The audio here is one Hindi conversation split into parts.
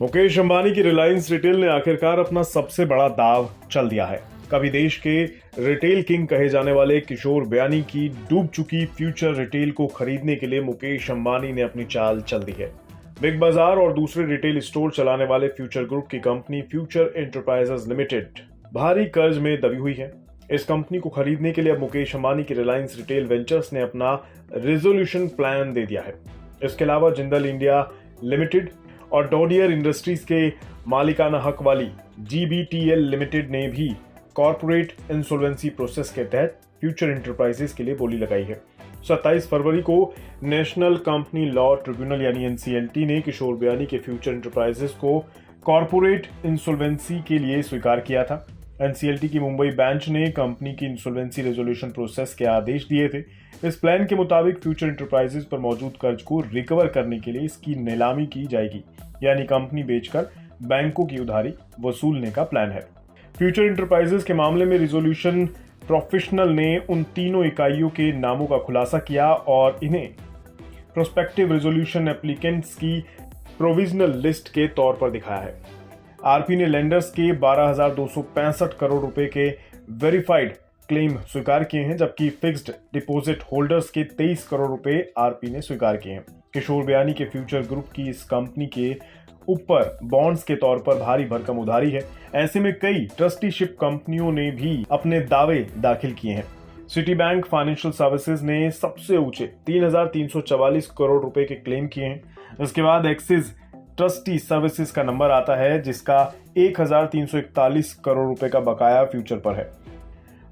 मुकेश अंबानी की रिलायंस रिटेल ने आखिरकार अपना सबसे बड़ा दांव चल दिया है। कभी देश के रिटेल किंग कहे जाने वाले किशोर बयानी की डूब चुकी फ्यूचर रिटेल को खरीदने के लिए मुकेश अंबानी ने अपनी चाल चल दी है। बिग बाजार और दूसरे रिटेल स्टोर चलाने वाले फ्यूचर ग्रुप की कंपनी फ्यूचर एंटरप्राइजेज लिमिटेड भारी कर्ज में दबी हुई है। इस कंपनी को खरीदने के लिए अब मुकेश अंबानी की रिलायंस रिटेल वेंचर्स ने अपना रेजोल्यूशन प्लान दे दिया है। इसके अलावा जिंदल इंडिया लिमिटेड और डॉडियर इंडस्ट्रीज के मालिकाना हक वाली GBTL लिमिटेड ने भी कॉर्पोरेट इंसॉल्वेंसी प्रोसेस के तहत फ्यूचर एंटरप्राइजेस के लिए बोली लगाई है। 27 फरवरी को नेशनल कंपनी लॉ ट्रिब्यूनल यानी NCLT ने किशोर बयानी के फ्यूचर एंटरप्राइजेस को कॉर्पोरेट इंसॉल्वेंसी के लिए स्वीकार किया था। NCLT की मुंबई बेंच ने कंपनी की इंसॉल्वेंसी रेजोल्यूशन प्रोसेस के आदेश दिए थे। इस प्लान के मुताबिक फ्यूचर एंटरप्राइजेस पर मौजूद कर्ज को रिकवर करने के लिए इसकी नीलामी की जाएगी, यानी कंपनी बेचकर बैंकों की उधारी वसूलने का प्लान है। फ्यूचर एंटरप्राइजेस के मामले में रिजोल्यूशन प्रोफेशनल ने उन तीनों इकाइयों के नामों का खुलासा किया और इन्हें प्रोस्पेक्टिव रेजोल्यूशन एप्लीकेंट्स की प्रोविजनल लिस्ट के तौर पर दिखाया है। आरपी ने लेंडर्स के 12,265 करोड़ रुपए के वेरीफाइड क्लेम स्वीकार किए हैं, जबकि फिक्स्ड डिपॉजिट होल्डर्स के 23 करोड़ रुपए आरपी ने स्वीकार किए हैं। किशोर बयानी के फ्यूचर ग्रुप की इस कंपनी के ऊपर बॉन्ड्स के तौर पर भारी भरकम उधारी है। ऐसे में कई ट्रस्टीशिप कंपनियों ने भी अपने दावे दाखिल किए हैं। सिटी बैंक फाइनेंशियल सर्विसेज ने सबसे ऊंचे 3,344 करोड़ रुपए के क्लेम किए हैं। इसके बाद एक्सिस ट्रस्टी सर्विसेज का नंबर आता है, जिसका 1,341 करोड़ रुपए का बकाया फ्यूचर पर है।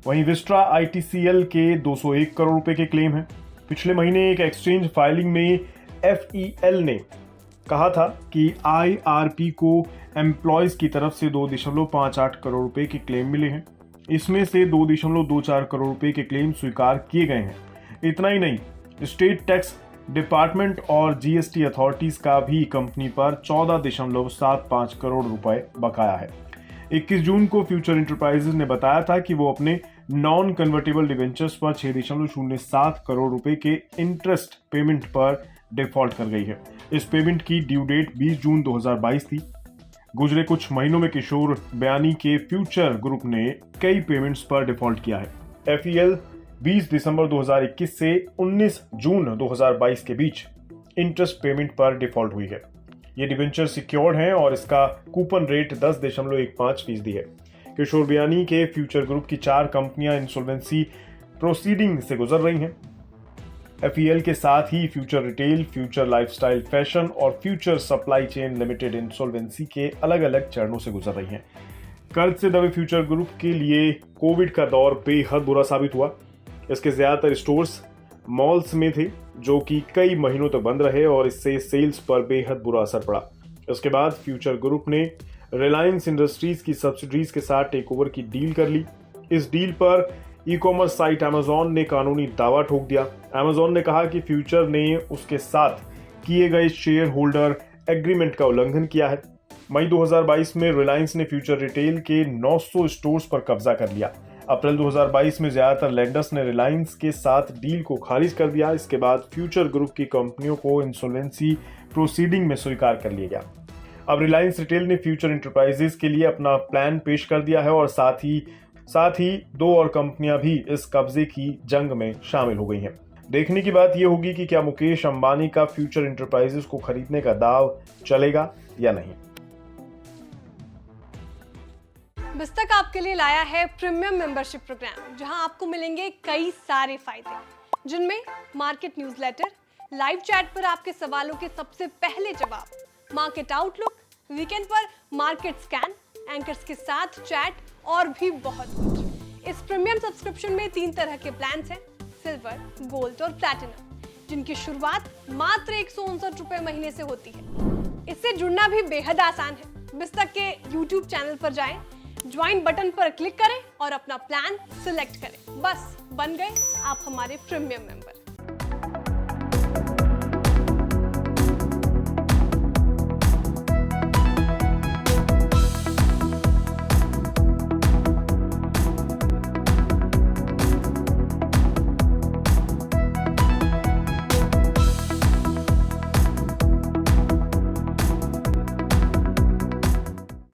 वहीं विस्ट्रा ITCL के 201 करोड़ रुपए के क्लेम हैं। पिछले महीने एक एक्सचेंज फाइलिंग में FEL ने कहा था कि IRP को एम्प्लॉयज की तरफ से 2.58 करोड़ रुपए के क्लेम मिले हैं। इसमें से 2.24 करोड़ रुपए के क्लेम स्वीकार किए गए हैं। इतना ही नहीं, स्टेट टैक्स डिपार्टमेंट और GST अथॉरिटीज का भी कंपनी पर 14.75 करोड़ रुपए बकाया है। 21 जून को फ्यूचर एंटरप्राइजेज ने बताया था कि वो अपने नॉन कन्वर्टेबल डिवेंचर्स पर 6.07 करोड़ रुपए के इंटरेस्ट पेमेंट पर डिफॉल्ट कर गई है। इस पेमेंट की ड्यू डेट 20 जून 2022 थी। गुजरे कुछ महीनों में किशोर बयानी के फ्यूचर ग्रुप ने कई पेमेंट्स पर डिफॉल्ट किया है। FEL 20 दिसंबर 2021 से 19 जून 2022 के बीच इंटरेस्ट पेमेंट पर डिफॉल्ट हुई है। ये डिवेंचर सिक्योर्ड हैं और इसका कूपन रेट 10.15% है। किशोर बयानी के फ्यूचर ग्रुप की 4 कंपनियां इंसॉल्वेंसी प्रोसीडिंग से गुजर रही हैं। FEL के साथ ही Future Retail, Future Lifestyle Fashion और Future Supply Chain Limited insolvency के अलग अलग चरणों से गुजर रही हैं। कर्ज से दबे फ्यूचर ग्रुप के लिए कोविड का दौर बेहद बुरा साबित हुआ। इसके ज्यादातर स्टोर्स मॉल्स में थे, जो कि कई महीनों तक बंद रहे और इससे सेल्स पर बेहद बुरा असर पड़ा। इसके बाद फ्यूचर ग्रुप ने रिलायंस इंडस्ट्रीज की सब्सिडीज के साथ टेकओवर की डील कर ली। इस डील पर ई-कॉमर्स साइट Amazon ने कानूनी दावा ठोक दिया। Amazon ने कहा कि फ्यूचर ने उसके साथ किए गए शेयर होल्डर एग्रीमेंट का उल्लंघन किया है। मई 2022 में रिलायंस ने फ्यूचर रिटेल के 900 स्टोर्स पर कब्जा कर लिया। अप्रैल 2022 में ज्यादातर लेंडर्स ने रिलायंस के साथ डील को खारिज कर दिया। इसके बाद फ्यूचर ग्रुप की कंपनियों को इंसॉल्वेंसी प्रोसीडिंग में स्वीकार कर लिया गया। अब रिलायंस रिटेल ने फ्यूचर एंटरप्राइजेस के लिए अपना प्लान पेश कर दिया है और साथ ही 2 और कंपनियां भी इस कब्जे की जंग में शामिल हो गई हैं। देखने की बात यह होगी कि क्या मुकेश अंबानी का फ्यूचर एंटरप्राइजेस को खरीदने का दाव चलेगा या नहीं। बिस्तक आपके लिए लाया है प्रीमियम मेंबरशिप प्रोग्राम, जहां आपको मिलेंगे कई सारे फायदे, जिनमें मार्केट न्यूज़लेटर, लाइव चैट पर आपके सवालों के सबसे पहले जवाब, मार्केट आउटलुक, वीकेंड पर मार्केट स्कैन, एंकर्स के साथ चैट और भी बहुत कुछ। इस प्रीमियम सब्सक्रिप्शन में 3 तरह के प्लान्स हैं, सिल्वर, गोल्ड और प्लैटिनम, जिनकी शुरुआत मात्र 159 रुपए महीने से होती है। इससे जुड़ना भी बेहद आसान है। बिस्तक के YouTube चैनल पर जाएं, ज्वाइन बटन पर क्लिक करें और अपना प्लान सिलेक्ट करें। बस बन गए आप हमारे प्रीमियम मेंबर।